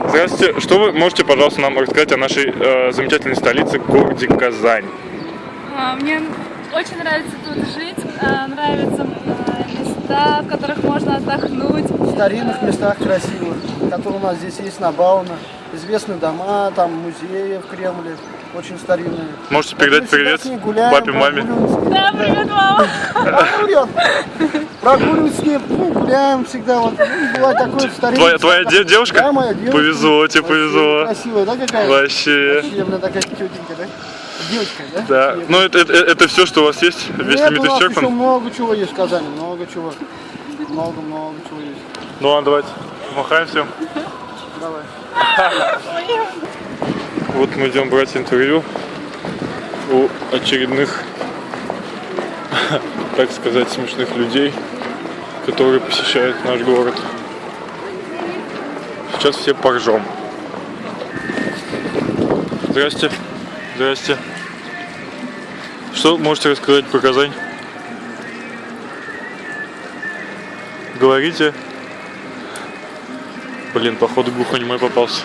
Здравствуйте. Что вы можете, пожалуйста, нам рассказать о нашей замечательной столице, городе Казань? Мне очень нравится тут жить, нравятся места, в которых можно отдохнуть. В старинных местах красивых, которые у нас здесь есть на Бауна. Известные дома, там музеи в Кремле, очень старинные. Можете передать привет папе, маме? Да, привет, мама! Прогуливаемся с ней, гуляем всегда. Вот, бывает такое старинное. Твоя девушка? Да, моя девушка. Повезло тебе, повезло. Красивая, да, какая? Вообще. Вообще, она такая тетенькая, да? Девочка, да? Да. Ну это все, что у вас есть? Весь Нет, лимит у нас еще исчерпан? много чего есть в Казани, много чего. Много чего есть. Ну ладно, давайте. Махаем всем. Давай. Вот мы идем брать интервью у очередных, так сказать, смешных людей, которые посещают наш город. Сейчас все поржем. Здрасте. Здрасте. Что можете рассказать про Казань? Говорите. Блин, походу глухонемой попался.